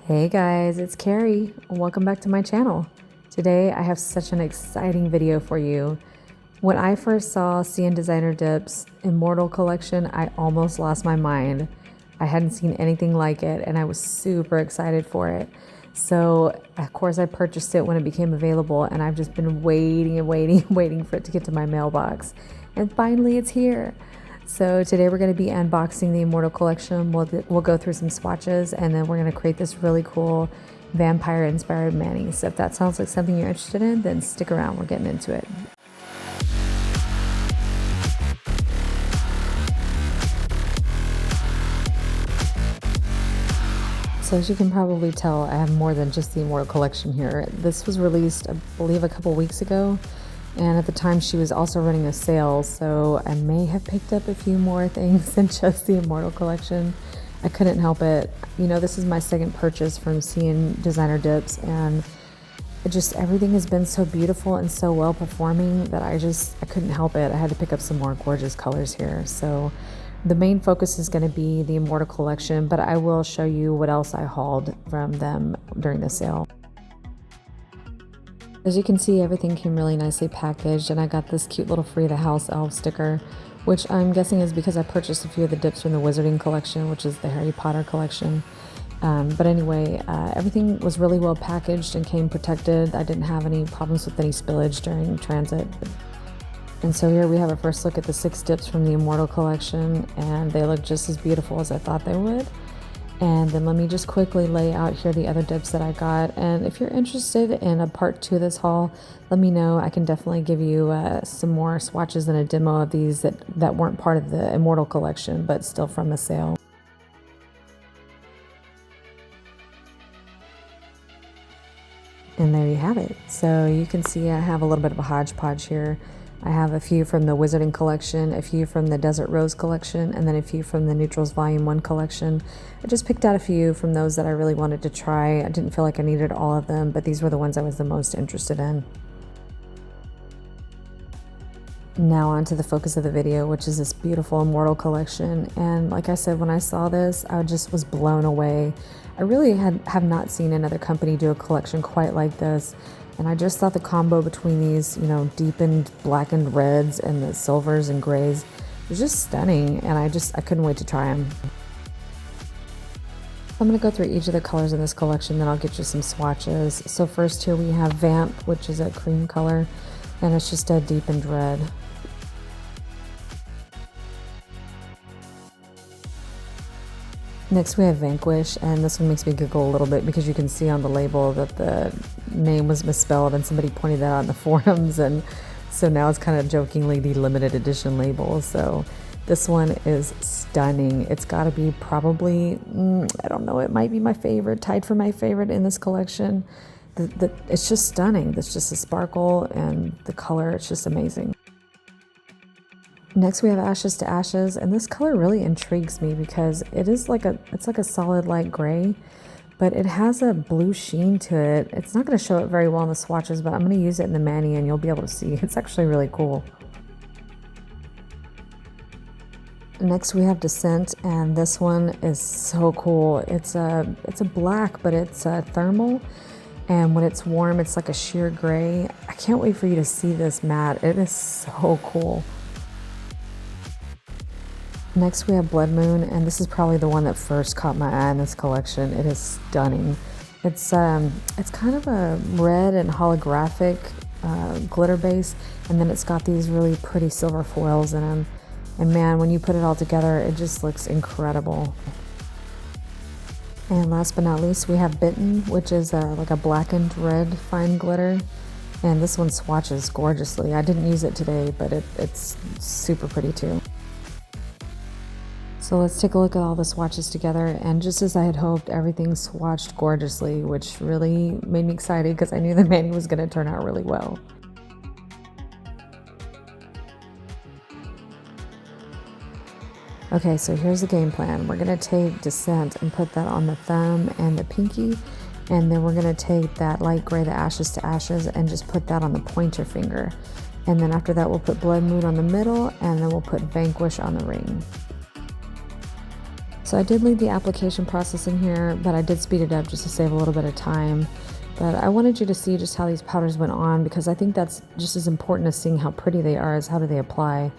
Hey guys, it's Carrie. Welcome back to my channel. Today I have such an exciting video for you. When I first saw CNDD's Immortal collection, I almost lost my mind. I hadn't seen anything like it and I was super excited for it. So of course I purchased it when it became available, and I've just been waiting and waiting for it to get to my mailbox. And finally it's here. So today we're going to be unboxing the Immortal collection. We'll go through some swatches, and then we're going to create this really cool vampire inspired mani. So if that sounds like something you're interested in, then stick around, we're getting into it. So as you can probably tell, I have more than just the Immortal collection here. This was released, I believe, a couple weeks ago. And at the time she was also running a sale, so I may have picked up a few more things than just the Immortal collection. I couldn't help it. You know, this is my second purchase from CNDD, and everything has been so beautiful and so well performing that I couldn't help it. I had to pick up some more gorgeous colors here. So the main focus is going to be the Immortal collection, but I will show you what else I hauled from them during the sale. As you can see, everything came really nicely packaged, and I got this cute little Free the House elf sticker, which I'm guessing is because I purchased a few of the dips from the Wizarding collection, which is the Harry Potter collection. But anyway, everything was really well packaged and came protected. I didn't have any problems with any spillage during transit. And so here we have a first look at the 6 dips from the Immortal collection, and they look just as beautiful as I thought they would. And then let me just quickly lay out here the other dips that I got. And if you're interested in a part 2 of this haul, let me know. I can definitely give you some more swatches and a demo of these that weren't part of the Immortal collection, but still from the sale. And there you have it. So you can see I have a little bit of a hodgepodge here. I have a few from the Wizarding collection, a few from the Desert Rose collection, and then a few from the Neutrals Volume 1 collection. I just picked out a few from those that I really wanted to try. I didn't feel like I needed all of them, but these were the ones I was the most interested in. Now on to the focus of the video, which is this beautiful Immortal collection. And like I said, when I saw this, I just was blown away. I really have not seen another company do a collection quite like this. And I just thought the combo between these, you know, deepened blackened reds and the silvers and grays was just stunning. And I couldn't wait to try them. I'm going to go through each of the colors in this collection, then I'll get you some swatches. So first here we have Vamp, which is a cream color, and it's just a deepened red. Next we have Vanquish, and this one makes me giggle a little bit because you can see on the label that the name was misspelled, and somebody pointed that out in the forums, and so now it's kind of jokingly the limited edition label. So this one is stunning. It's got to be probably, I don't know, it might be my favorite, tied for my favorite in this collection. It's just stunning. It's just a sparkle, and the color, it's just amazing. Next we have Ashes to Ashes, and this color really intrigues me because it's like a solid light gray, but it has a blue sheen to it. It's not going to show it very well in the swatches, but I'm going to use it in the mani and you'll be able to see. It's actually really cool. Next we have Descent, and this one is so cool. It's a black, but it's thermal, and when it's warm it's like a sheer gray. I can't wait for you to see this matte. It is so cool. Next we have Blood Moon, and this is probably the one that first caught my eye in this collection. It is stunning. It's kind of a red and holographic glitter base, and then it's got these really pretty silver foils in them. And man, when you put it all together, it just looks incredible. And last but not least, we have Bitten, which is like a blackened red fine glitter. And this one swatches gorgeously. I didn't use it today, but it's super pretty too. So let's take a look at all the swatches together, and just as I had hoped, everything swatched gorgeously, which really made me excited because I knew the mani was going to turn out really well. Okay, so here's the game plan. We're going to take Descent and put that on the thumb and the pinky, and then we're going to take that light gray, the Ashes to Ashes, and just put that on the pointer finger. And then after that we'll put Blood Moon on the middle, and then we'll put Vanquish on the ring. So I did leave the application process in here, but I did speed it up just to save a little bit of time. But I wanted you to see just how these powders went on, because I think that's just as important as seeing how pretty they are as how do they apply.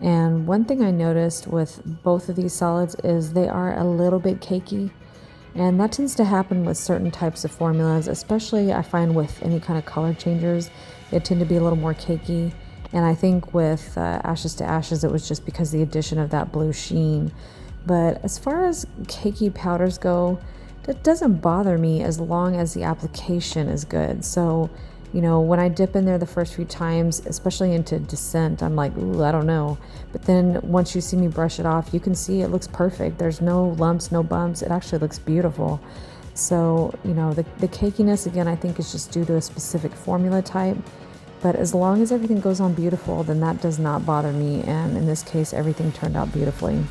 And one thing I noticed with both of these solids is they are a little bit cakey. And that tends to happen with certain types of formulas, especially I find with any kind of color changers, they tend to be a little more cakey. And I think with Ashes to Ashes, it was just because the addition of that blue sheen. But as far as cakey powders go, that doesn't bother me as long as the application is good. So, you know, when I dip in there the first few times, especially into Descent, I'm like, ooh, I don't know. But then once you see me brush it off, you can see it looks perfect. There's no lumps, no bumps. It actually looks beautiful. So, you know, the cakiness, again, I think is just due to a specific formula type. But as long as everything goes on beautiful, then that does not bother me. And in this case, everything turned out beautifully.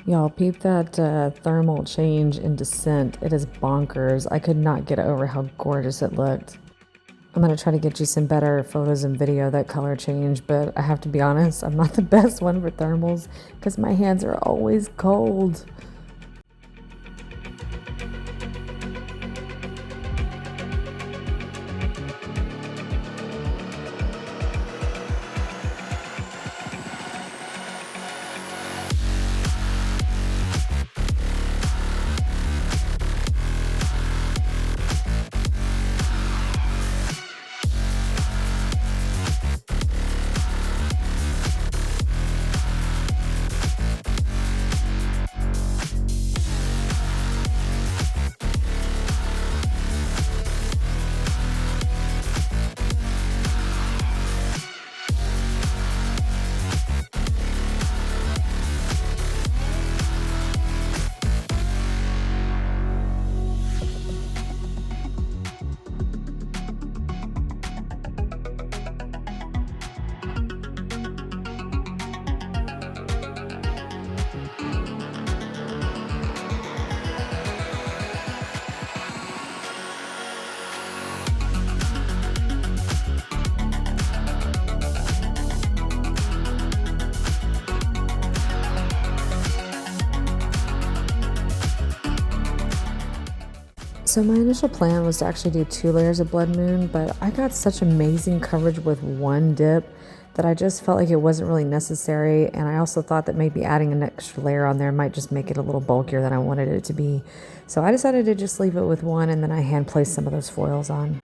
Y'all, peep that thermal change in Descent. It is bonkers. I could not get over how gorgeous it looked. I'm going to try to get you some better photos and video of that color change, but I have to be honest, I'm not the best one for thermals because my hands are always cold. So my initial plan was to actually do 2 layers of Blood Moon, but I got such amazing coverage with one dip that I just felt like it wasn't really necessary, and I also thought that maybe adding an extra layer on there might just make it a little bulkier than I wanted it to be. So I decided to just leave it with one, and then I hand placed some of those foils on.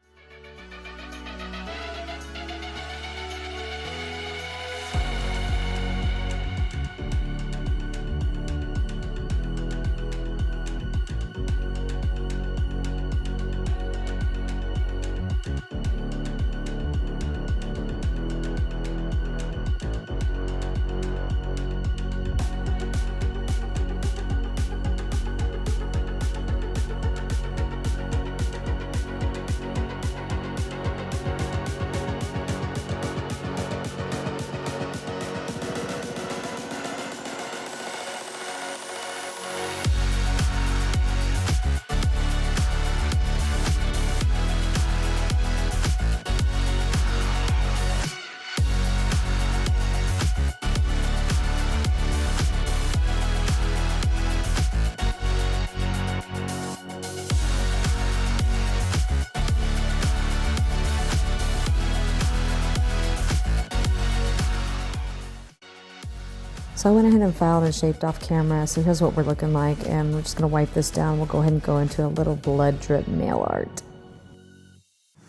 So I went ahead and filed and shaped off camera. So here's what we're looking like, and we're just gonna wipe this down. We'll go ahead and go into a little blood drip nail art.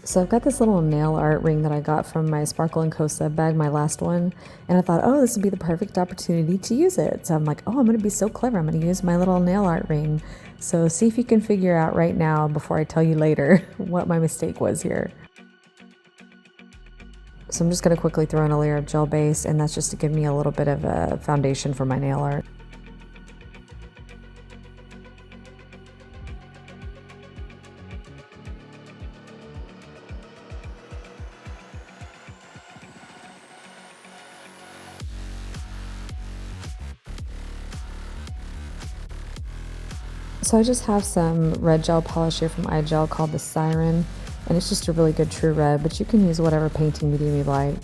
So I've got this little nail art ring that I got from my Sparkle and Cosa bag, my last one, and I thought, oh, this would be the perfect opportunity to use it. So I'm like, oh, I'm going to be so clever. I'm going to use my little nail art ring. So see if you can figure out right now before I tell you later what my mistake was here. So I'm just going to quickly throw in a layer of gel base, and that's just to give me a little bit of a foundation for my nail art. So I just have some red gel polish here from iGel called the Siren, and it's just a really good true red, but you can use whatever painting medium you like.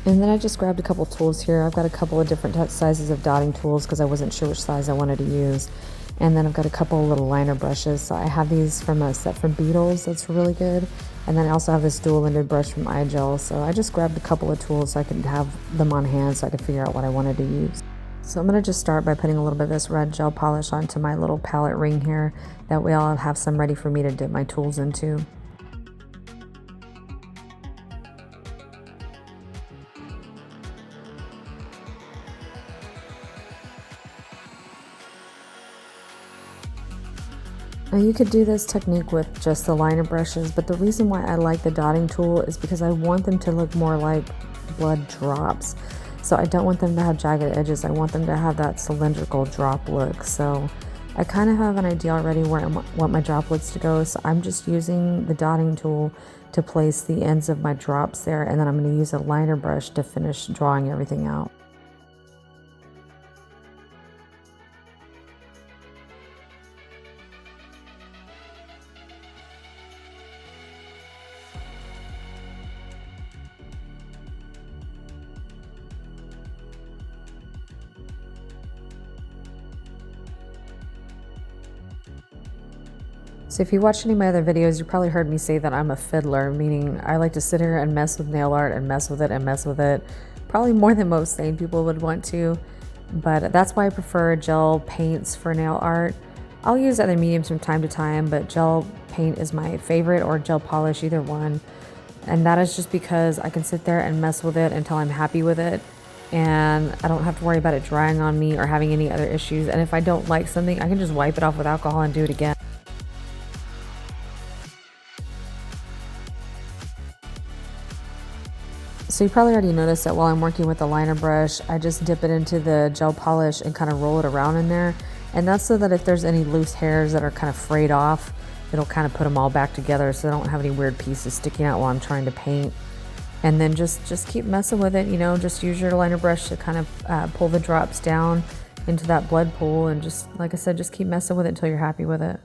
And then I just grabbed a couple tools here. I've got a couple of different sizes of dotting tools because I wasn't sure which size I wanted to use. And then I've got a couple of little liner brushes. So I have these from a set from Beetles that's really good. And then I also have this dual-ended brush from iGel. So I just grabbed a couple of tools so I could have them on hand so I could figure out what I wanted to use. So I'm going to just start by putting a little bit of this red gel polish onto my little palette ring here. That way I'll have some ready for me to dip my tools into. Now you could do this technique with just the liner brushes, but the reason why I like the dotting tool is because I want them to look more like blood drops. So I don't want them to have jagged edges. I want them to have that cylindrical drop look. So I kind of have an idea already where I want my droplets to go. So I'm just using the dotting tool to place the ends of my drops there. And then I'm going to use a liner brush to finish drawing everything out. So if you watched any of my other videos, you probably heard me say that I'm a fiddler, meaning I like to sit here and mess with nail art and mess with it and mess with it, probably more than most sane people would want to. But that's why I prefer gel paints for nail art. I'll use other mediums from time to time, but gel paint is my favorite, or gel polish, either one. And that is just because I can sit there and mess with it until I'm happy with it. And I don't have to worry about it drying on me or having any other issues. And if I don't like something, I can just wipe it off with alcohol and do it again. So you probably already noticed that while I'm working with the liner brush, I just dip it into the gel polish and kind of roll it around in there. And that's so that if there's any loose hairs that are kind of frayed off, it'll kind of put them all back together so I don't have any weird pieces sticking out while I'm trying to paint. And then just keep messing with it, you know, just use your liner brush to kind of pull the drops down into that blood pool. And just, like I said, just keep messing with it until you're happy with it.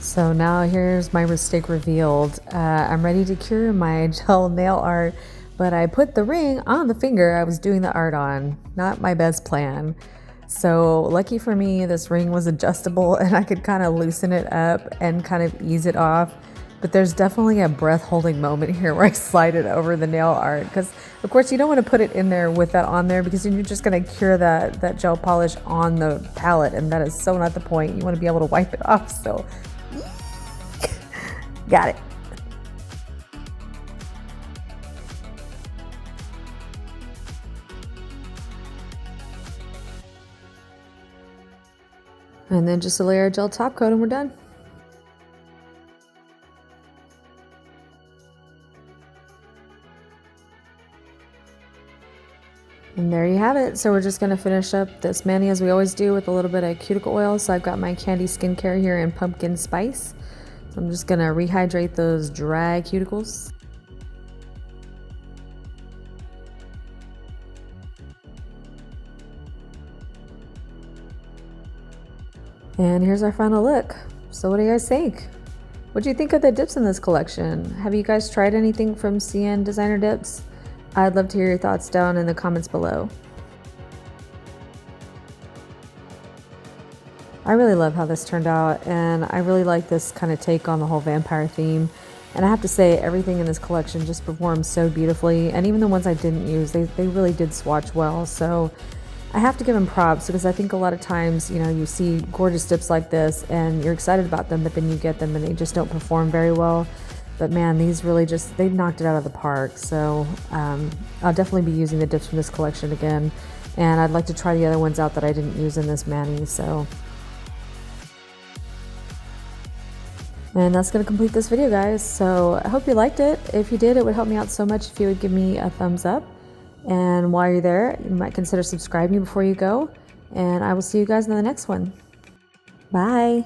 So now here's my mistake revealed. I'm ready to cure my gel nail art, but I put the ring on the finger I was doing the art on. Not my best plan. So lucky for me, this ring was adjustable and I could kind of loosen it up and kind of ease it off. But there's definitely a breath holding moment here where I slide it over the nail art, because of course you don't want to put it in there with that on there, because then you're just going to cure that gel polish on the palette, and that is so not the point. You want to be able to wipe it off. So got it. And then just a layer of gel top coat and we're done. And there you have it. So we're just going to finish up this mani as we always do with a little bit of cuticle oil. So I've got my Candy Skincare here in pumpkin spice. So I'm just going to rehydrate those dry cuticles. And here's our final look. So what do you guys think? What do you think of the dips in this collection? Have you guys tried anything from CN Designer Dips? I'd love to hear your thoughts down in the comments below. I really love how this turned out, and I really like this kind of take on the whole vampire theme. And I have to say, everything in this collection just performed so beautifully, and even the ones I didn't use, they really did swatch well. So I have to give them props, because I think a lot of times, you know, you see gorgeous dips like this and you're excited about them, but then you get them and they just don't perform very well. But man, these really just, they knocked it out of the park. So I'll definitely be using the dips from this collection again. And I'd like to try the other ones out that I didn't use in this mani. So, and that's going to complete this video, guys. So I hope you liked it. If you did, it would help me out so much if you would give me a thumbs up. And while you're there, you might consider subscribing before you go. And I will see you guys in the next one. Bye.